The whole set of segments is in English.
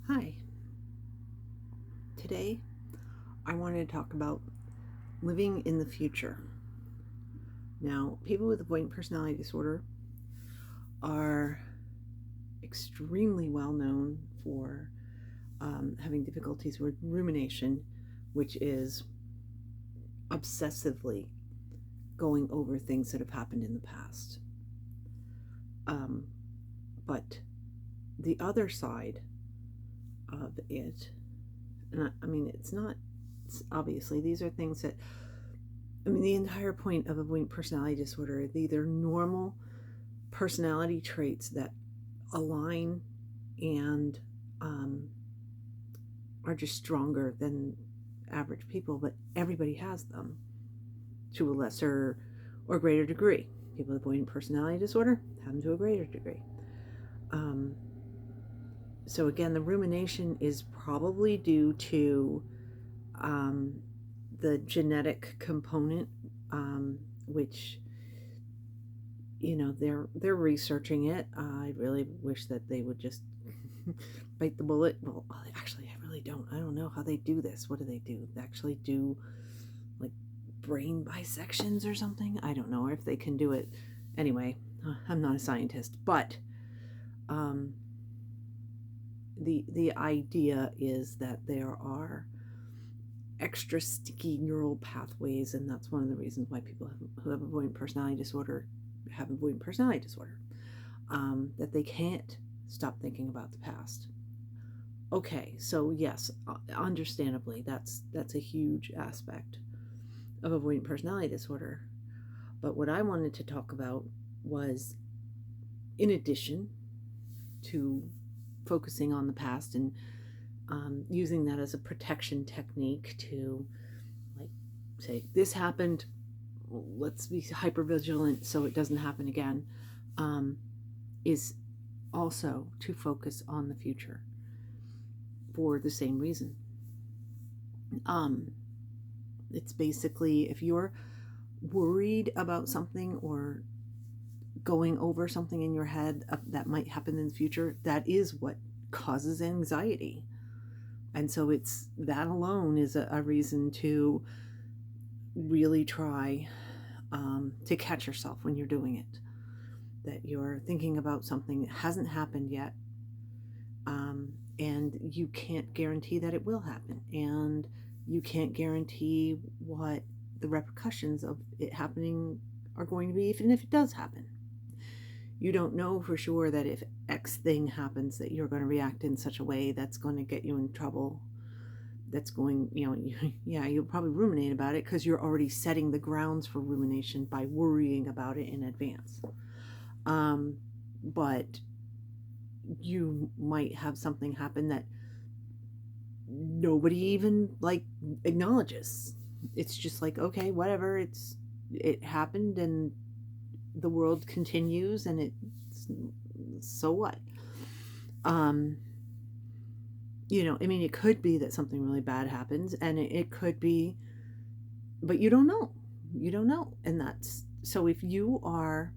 Hi. Today I wanted to talk about living in the future. Now, people with avoidant personality disorder are extremely well known for having difficulties with rumination, which is obsessively going over things that have happened in the past. Um, but the other side of it, and I mean, it's obviously, these are things that, the entire point of avoidant personality disorder is either normal personality traits that align and um, are just stronger than average people, but everybody has them to a lesser or greater degree. People with avoidant personality disorder have them to a greater degree. Um, so again, the rumination is probably due to um, the genetic component, which they're researching it. I really wish that they would just bite the bullet. Well, actually, I really don't. I don't know how they do this. What do they do? They actually do like brain dissections or something? I don't know, or if they can do it. Anyway, I'm not a scientist, but um, the idea is that there are extra sticky neural pathways, and that's one of the reasons why people who have avoidant personality disorder have avoidant personality disorder, that they can't stop thinking about the past. Okay, so yes, understandably, that's a huge aspect of avoidant personality disorder. But what I wanted to talk about was, in addition to focusing on the past and using that as a protection technique to, like, say, this happened, let's be hyper vigilant so it doesn't happen again, is also to focus on the future for the same reason. It's basically, if you're worried about something or going over something in your head that might happen in the future, that is what causes anxiety. And so it's that alone is a reason to really try to catch yourself when you're doing it, that you're thinking about something that hasn't happened yet, and you can't guarantee that it will happen, and you can't guarantee what the repercussions of it happening are going to be, even if it does happen. You don't know for sure that if X thing happens that you're going to react in such a way that's going to get you in trouble. That's going, you'll probably ruminate about it because you're already setting the grounds for rumination by worrying about it in advance. But you might have something happen that nobody even acknowledges. It's just like, okay, whatever, it happened and the world continues, and it's, so what? It could be that something really bad happens, and it could be, but you don't know. And that's, so if you are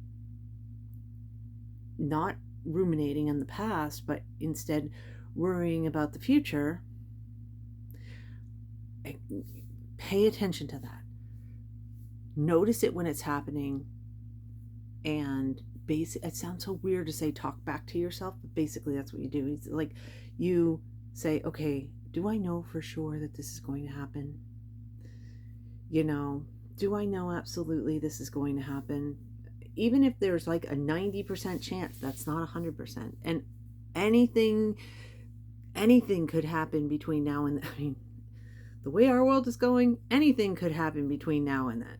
not ruminating in the past, but instead worrying about the future, pay attention to that. Notice it when it's happening, and it sounds so weird to say talk back to yourself, but basically that's what you do. It's like you say, okay, do I know for sure that this is going to happen? Do I know absolutely this is going to happen? Even if there's like a 90% chance, that's not 100%. And anything could happen between now and then. The way our world is going, anything could happen between now and then.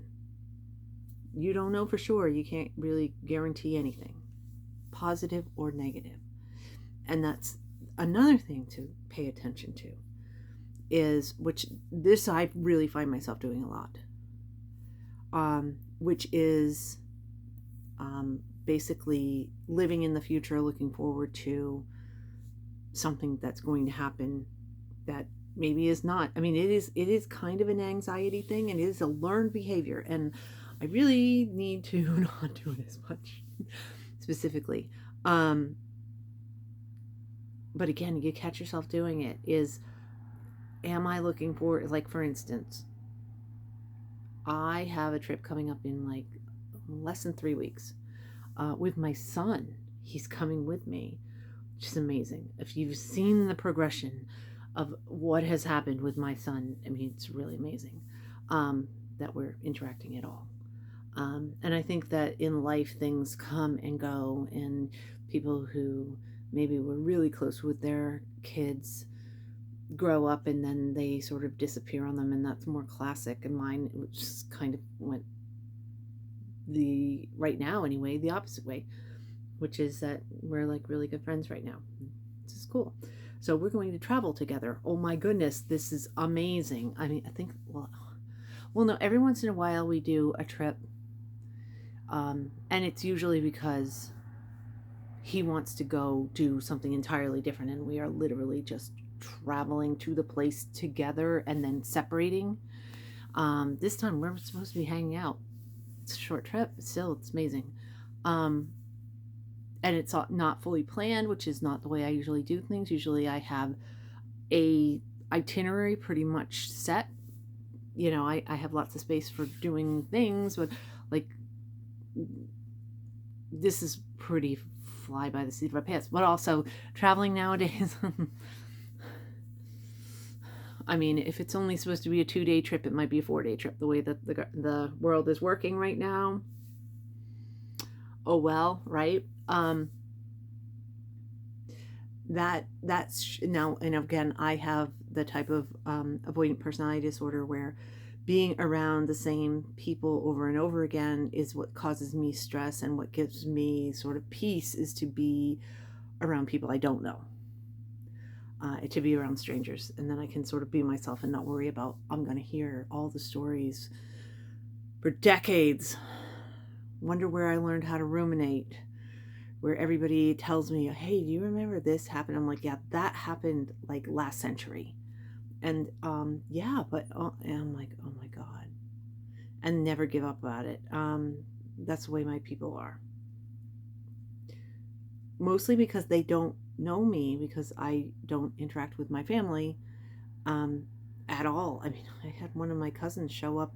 You don't know for sure. You can't really guarantee anything, positive or negative. And that's another thing to pay attention to, is, which this I really find myself doing a lot, which is basically living in the future, looking forward to something that's going to happen that maybe is not. It is kind of an anxiety thing, and it is a learned behavior, and I really need to not do it as much specifically. but again, you catch yourself doing it, is, am I looking for, like, for instance, I have a trip coming up in like less than 3 weeks with my son. He's coming with me, which is amazing. If you've seen the progression of what has happened with my son, I mean, it's really amazing that we're interacting at all. And I think that in life, things come and go, and people who maybe were really close with their kids grow up and then they sort of disappear on them, and that's more classic. And mine, which just kind of went right now anyway, the opposite way, which is that we're like really good friends right now. This is cool. So we're going to travel together. Oh my goodness, this is amazing. I mean, I think, well, no, every once in a while we do a trip. And it's usually because he wants to go do something entirely different, and we are literally just traveling to the place together and then separating. This time we're supposed to be hanging out. It's a short trip, but still, it's amazing. And it's not fully planned, which is not the way I usually do things. Usually I have a itinerary pretty much set. You know, I have lots of space for doing things, but like, this is pretty fly by the seat of our pants. But also, traveling nowadays, I mean, if it's only supposed to be a 2-day trip, it might be a 4-day trip, the way that the world is working right now. Oh well, right? That's now, and again, I have the type of avoidant personality disorder where being around the same people over and over again is what causes me stress, and what gives me sort of peace is to be around people I don't know, to be around strangers, and then I can sort of be myself and not worry about, I'm going to hear all the stories for decades. Wonder where I learned how to ruminate, where everybody tells me, hey, do you remember this happened? I'm like, yeah, that happened like last century. And yeah, but and I'm like, oh my God, and never give up about it. That's the way my people are. Mostly because they don't know me, because I don't interact with my family at all. I mean, I had one of my cousins show up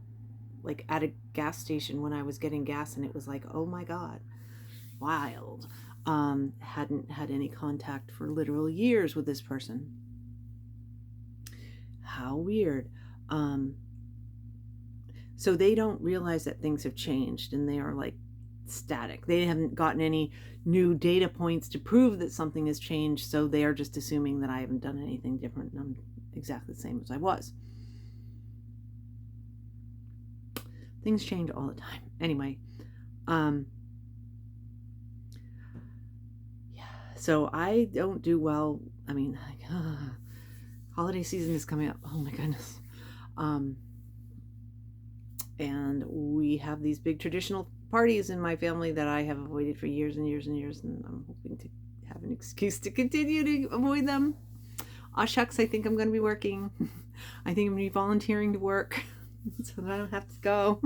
like at a gas station when I was getting gas, and it was like, oh my God, wild. Hadn't had any contact for literal years with this person. How weird. So they don't realize that things have changed, and they are like static. They haven't gotten any new data points to prove that something has changed, so they are just assuming that I haven't done anything different, and I'm exactly the same as I was. Things change all the time. Anyway, yeah. So I don't do well. I mean, like, holiday season is coming up. Oh my goodness. And we have these big traditional parties in my family that I have avoided for years and years and years, and I'm hoping to have an excuse to continue to avoid them. Aw shucks, I think I'm going to be working. I think I'm going to be volunteering to work so that I don't have to go.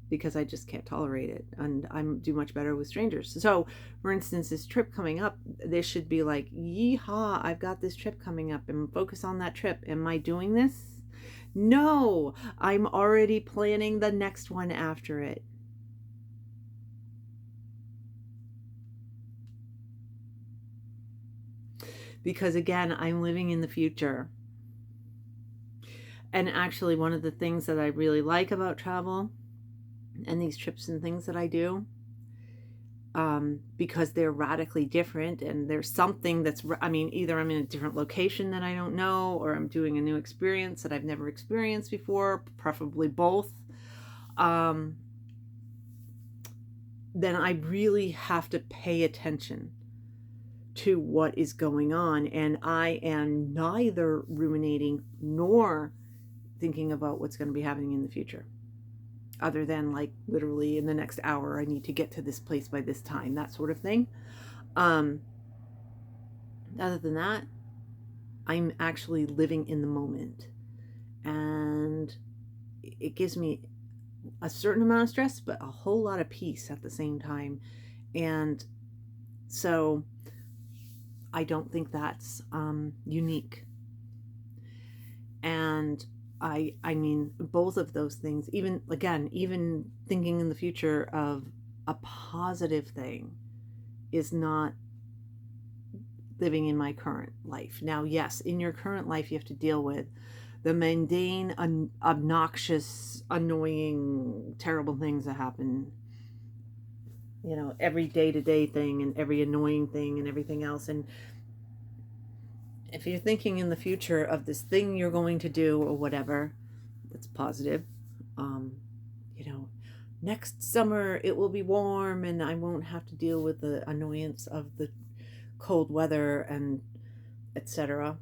Because I just can't tolerate it, and I do much better with strangers. So, for instance, this trip coming up, this should be like, yeehaw, I've got this trip coming up, and focus on that trip. Am I doing this? No, I'm already planning the next one after it. Because again, I'm living in the future. And actually, one of the things that I really like about travel and these trips and things that I do, because they're radically different, and there's something that's, I mean, either I'm in a different location that I don't know, or I'm doing a new experience that I've never experienced before, preferably both, then I really have to pay attention to what is going on, and I am neither ruminating nor thinking about what's going to be happening in the future, other than like literally in the next hour I need to get to this place by this time, that sort of thing. Other than that, I'm actually living in the moment, and it gives me a certain amount of stress, but a whole lot of peace at the same time. And so I don't think that's unique. And I mean, both of those things, even again, even thinking in the future of a positive thing, is not living in my current life. Now, yes, in your current life, you have to deal with the mundane, obnoxious, annoying, terrible things that happen, every day to day thing and every annoying thing and everything else. And if you're thinking in the future of this thing you're going to do or whatever, that's positive. Um, you know, Next summer it will be warm and I won't have to deal with the annoyance of the cold weather and etc.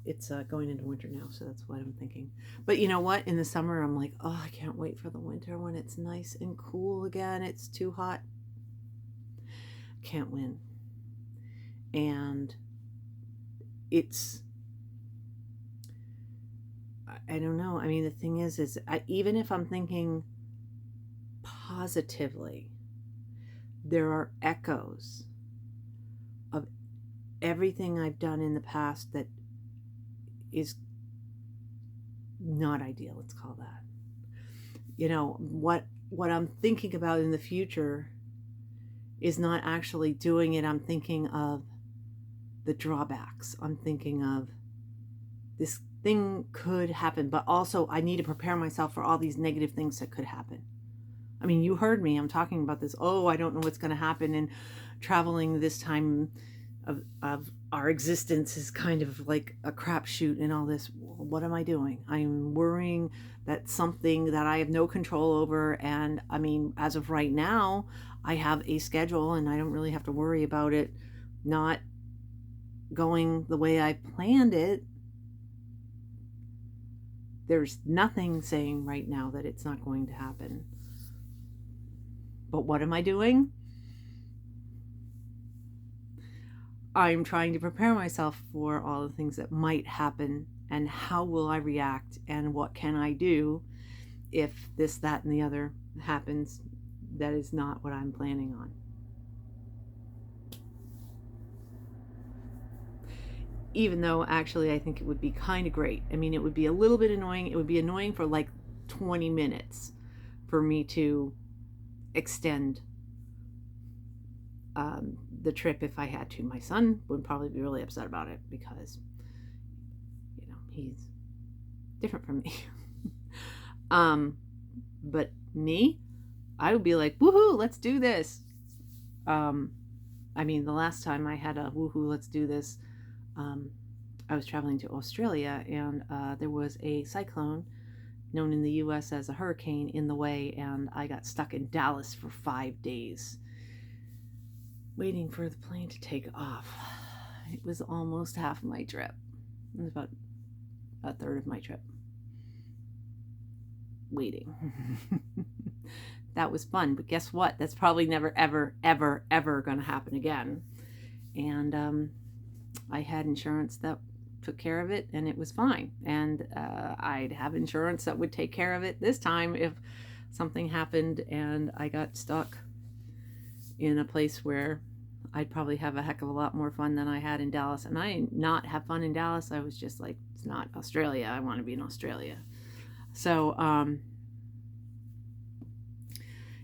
It's going into winter now, so that's what I'm thinking. But you know what? In the summer, I'm like, oh, I can't wait for the winter when it's nice and cool again. It's too hot. Can't win. And it's, I don't know. I mean, the thing is even if I'm thinking positively, there are echoes of everything I've done in the past that is not ideal, let's call that. What I'm thinking about in the future is not actually doing it. I'm thinking of the drawbacks. I'm thinking of this thing could happen, but also I need to prepare myself for all these negative things that could happen. I mean, you heard me. I'm talking about this. Oh, I don't know what's going to happen. And traveling this time of our existence is kind of like a crapshoot and all this. What am I doing? I'm worrying that something that I have no control over. And I mean, as of right now, I have a schedule and I don't really have to worry about it not going the way I planned it. There's nothing saying right now that it's not going to happen. But what am I doing? I'm trying to prepare myself for all the things that might happen and how will I react and what can I do if this, that, and the other happens that is not what I'm planning on. Even though actually I think it would be kind of great. I mean, it would be a little bit annoying. It would be annoying for like 20 minutes for me to extend the trip if I had to. My son would probably be really upset about it because, he's different from me. But me, I would be like, woohoo, let's do this. I mean, the last time I had a woohoo, let's do this, I was traveling to Australia and there was a cyclone known in the US as a hurricane in the way, and I got stuck in Dallas for 5 days waiting for the plane to take off. It was almost half of my trip. It was about a third of my trip. Waiting. That was fun, but guess what? That's probably never, ever, ever, ever going to happen again. And I had insurance that took care of it, and it was fine. And I'd have insurance that would take care of it this time if something happened and I got stuck in a place where I'd probably have a heck of a lot more fun than I had in Dallas. And I did not have fun in Dallas. I was just like, it's not Australia. I want to be in Australia. So,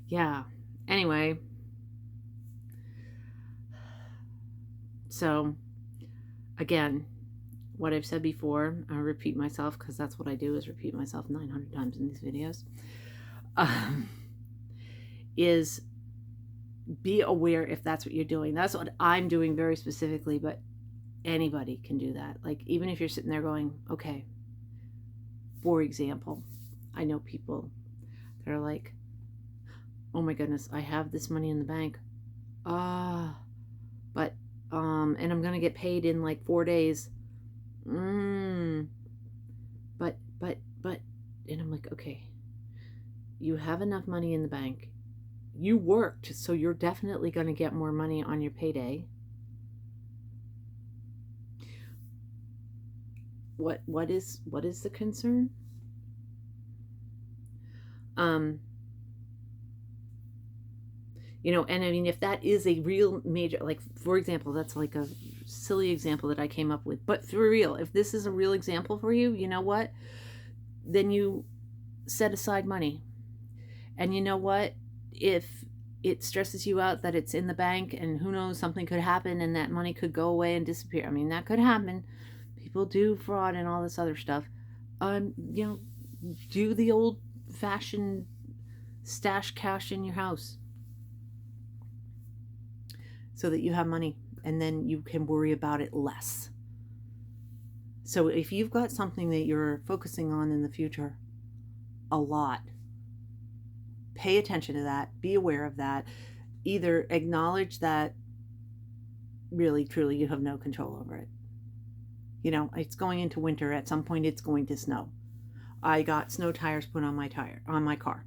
yeah. Anyway. So, again, what I've said before, I repeat myself because that's what I do, is repeat myself 900 times in these videos, is be aware if that's what you're doing. That's what I'm doing very specifically, but anybody can do that. Like, even if you're sitting there going, okay, for example, I know people that are like, oh my goodness, I have this money in the bank. But and I'm going to get paid in like 4 days. But, and I'm like, okay, you have enough money in the bank. You worked, so you're definitely going to get more money on your payday. What is the concern? You know, and I mean, if that is a real major, like, for example, that's like a silly example that I came up with, but for real, if this is a real example for you, you know what? Then you set aside money. And you know what? If it stresses you out that it's in the bank and who knows, something could happen and that money could go away and disappear. I mean, that could happen. People do fraud and all this other stuff. You know, do the old fashioned stash cash in your house so that you have money and then you can worry about it less. So if you've got something that you're focusing on in the future a lot, pay attention to that, be aware of that, either acknowledge that really, truly, you have no control over it. You know, it's going into winter. At some point, it's going to snow. I got snow tires put on my car.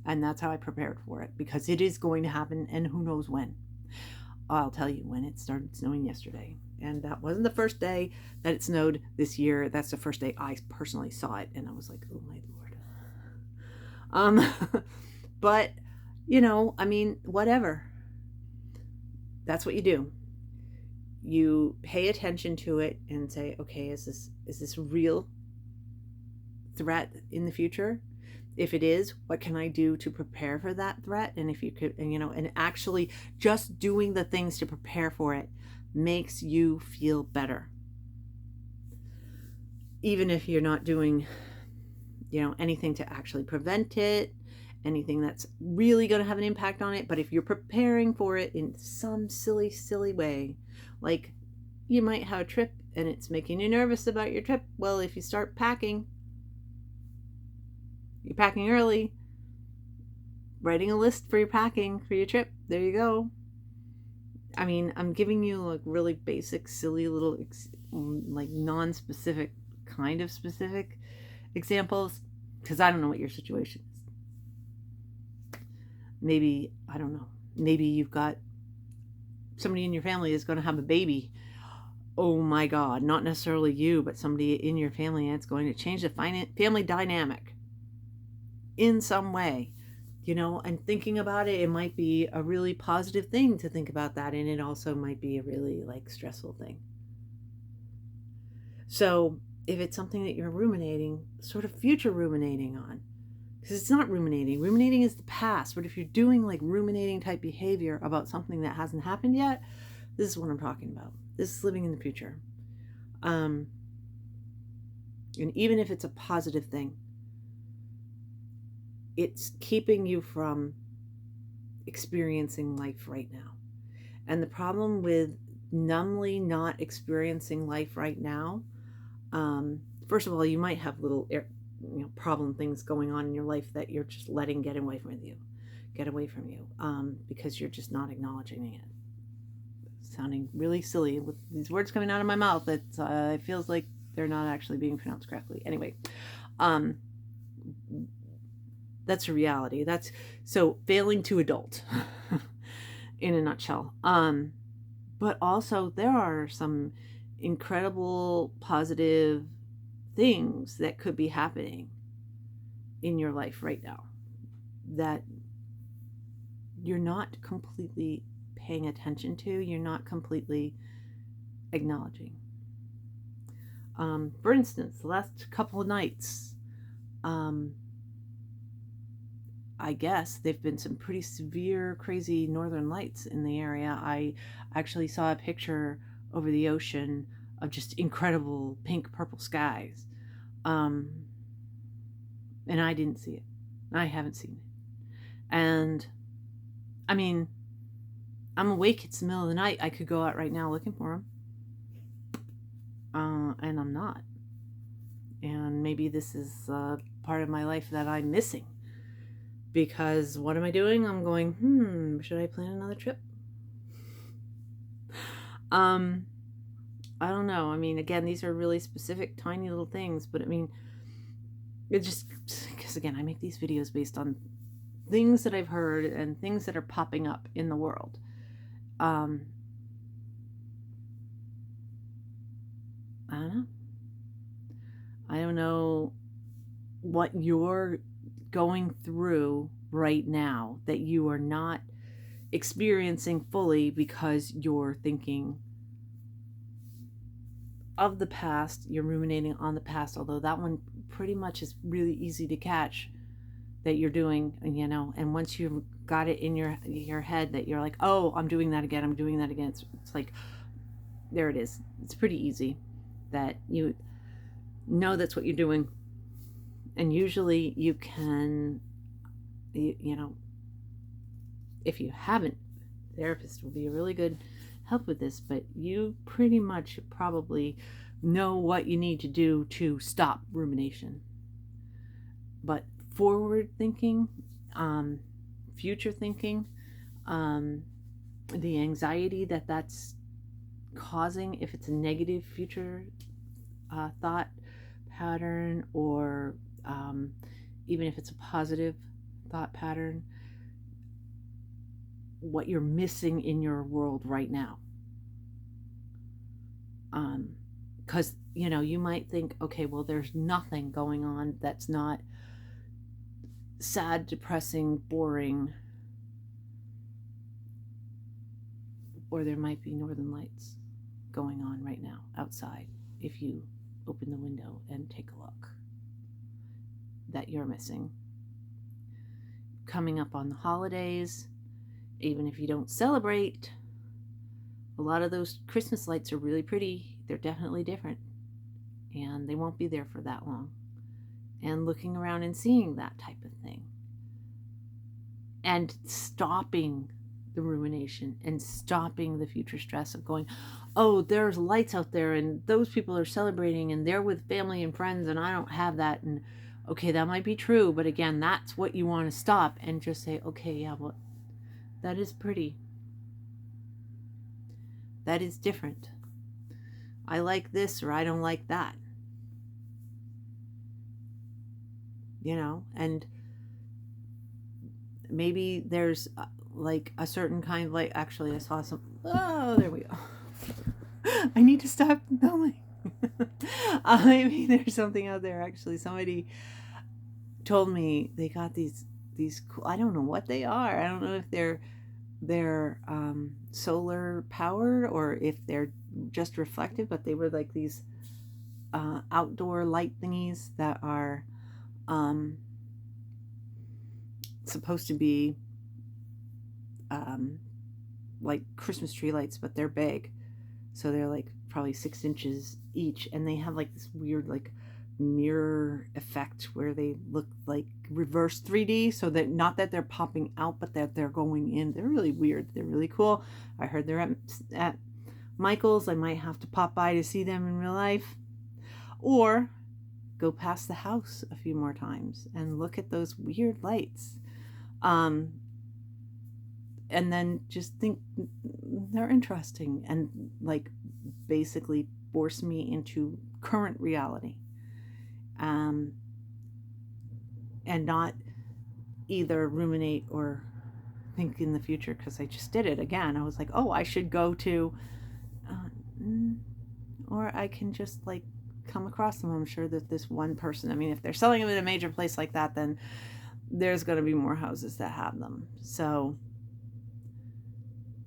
And that's how I prepared for it, because it is going to happen, and who knows when. I'll tell you when it started snowing yesterday. And that wasn't the first day that it snowed this year. That's the first day I personally saw it. And I was like, oh my Lord. But, you know, I mean, whatever. That's what you do. You pay attention to it and say, okay, is this a real threat in the future? If it is, what can I do to prepare for that threat? And if you could, and, you know, and actually just doing the things to prepare for it makes you feel better. Even if you're not doing, you know, anything to actually prevent it, anything that's really going to have an impact on it. But if you're preparing for it in some silly, silly way, like you might have a trip and it's making you nervous about your trip. Well, if you start packing, you're packing early, writing a list for your packing for your trip, there you go. I mean, I'm giving you like really basic, silly little, like non-specific, kind of specific examples, because I don't know what your situation is. Maybe, I don't know, maybe you've got somebody in your family is going to have a baby. Oh my God, not necessarily you, but somebody in your family, and it's going to change the family dynamic in some way, you know, and thinking about it, it might be a really positive thing to think about that. And it also might be a really like stressful thing. So if it's something that you're ruminating, sort of future ruminating on, because it's not ruminating. Ruminating is the past. But if you're doing like ruminating type behavior about something that hasn't happened yet, this is what I'm talking about. This is living in the future. And even if it's a positive thing, it's keeping you from experiencing life right now. And the problem with numbly not experiencing life right now, first of all, you might have little problem things going on in your life that you're just letting get away from you, because you're just not acknowledging it. Sounding really silly with these words coming out of my mouth, that it feels like they're not actually being pronounced correctly. Anyway, that's a reality. That's so failing to adult in a nutshell. But also there are some incredible positive things that could be happening in your life right now that you're not completely paying attention to, you're not completely acknowledging. For instance, the last couple of nights, I guess they've been some pretty severe, crazy northern lights in the area. I actually saw a picture over the ocean of just incredible pink, purple skies. And I didn't see it. I haven't seen it. And I mean, I'm awake. It's the middle of the night. I could go out right now looking for them. And I'm not. And maybe this is part of my life that I'm missing. Because what am I doing? I'm going, should I plan another trip? I don't know. I mean, again, these are really specific, tiny little things. But I mean, it just, because again, I make these videos based on things that I've heard and things that are popping up in the world. I don't know. I don't know what you're going through right now that you are not experiencing fully because you're thinking of the past, you're ruminating on the past, although that one pretty much is really easy to catch that you're doing, and once you've got it in your head that you're like, oh, I'm doing that again, it's like, there it is. It's pretty easy that you know that's what you're doing. And usually you can, if you haven't, therapist will be a really good help with this, but you pretty much probably know what you need to do to stop rumination. But forward thinking, future thinking, the anxiety that's causing, if it's a negative future thought pattern, or even if it's a positive thought pattern, what you're missing in your world right now. Because you might think, okay, well, there's nothing going on that's not sad, depressing, boring, or there might be northern lights going on right now outside if you open the window and take a look, that you're missing. Coming up on the holidays, even if you don't celebrate, a lot of those Christmas lights are really pretty. They're definitely different, and they won't be there for that long. And looking around and seeing that type of thing, and stopping the rumination and stopping the future stress of going, oh, there's lights out there and those people are celebrating and they're with family and friends and I don't have that. And okay, that might be true, but again, that's what you want to stop and just say, okay, yeah, well, that is pretty. That is different. I like this, or I don't like that. And maybe there's like a certain kind of light. Actually, I saw some. Oh, there we go. I need to stop filming. Maybe there's something out there. Actually, somebody told me they got these cool. I don't know what they are. I don't know if they're solar powered or if they're just reflective, but they were like these outdoor light thingies that are supposed to be like Christmas tree lights, but they're big, so they're like probably 6 inches each, and they have like this weird like mirror effect where they look like reverse 3D, so that not that they're popping out, but that they're going in. They're really weird. They're really cool. I heard they're at Michael's. I might have to pop by to see them in real life, or go past the house a few more times and look at those weird lights, and then just think they're interesting and like basically force me into current reality, and not either ruminate or think in the future, because I just did it again. I was like, oh, I should go to or I can just like come across them. I'm sure that this one person, I mean, if they're selling them in a major place like that, then there's going to be more houses that have them. So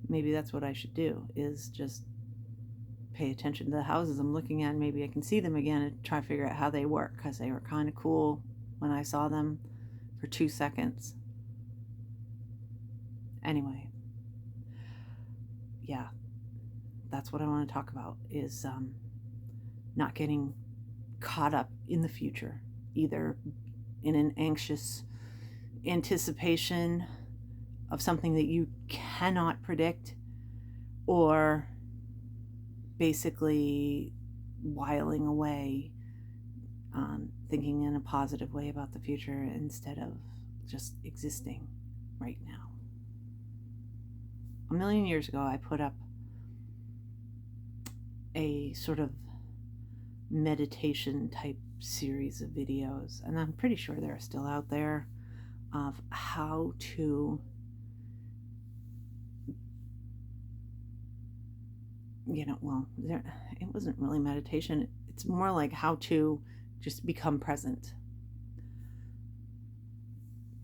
maybe that's what I should do, is just pay attention to the houses I'm looking at. Maybe I can see them again and try to figure out how they work, because they were kind of cool when I saw them for 2 seconds. Anyway, yeah, that's what I want to talk about, is not getting caught up in the future, either in an anxious anticipation of something that you cannot predict, or basically whiling away, thinking in a positive way about the future instead of just existing right now. A million years ago, I put up a sort of meditation type series of videos, and I'm pretty sure they're still out there, of how to it wasn't really meditation. It's more like how to just become present.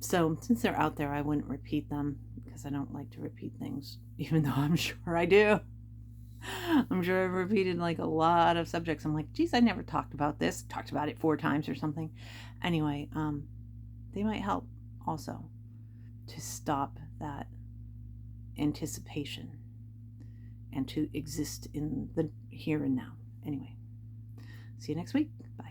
So since they're out there, I wouldn't repeat them because I don't like to repeat things, even though I'm sure I do. I'm sure I've repeated like a lot of subjects. I'm like, geez, I never talked about this. Talked about it 4 times or something. Anyway, they might help also to stop that anticipation and to exist in the here and now. Anyway, see you next week. Bye.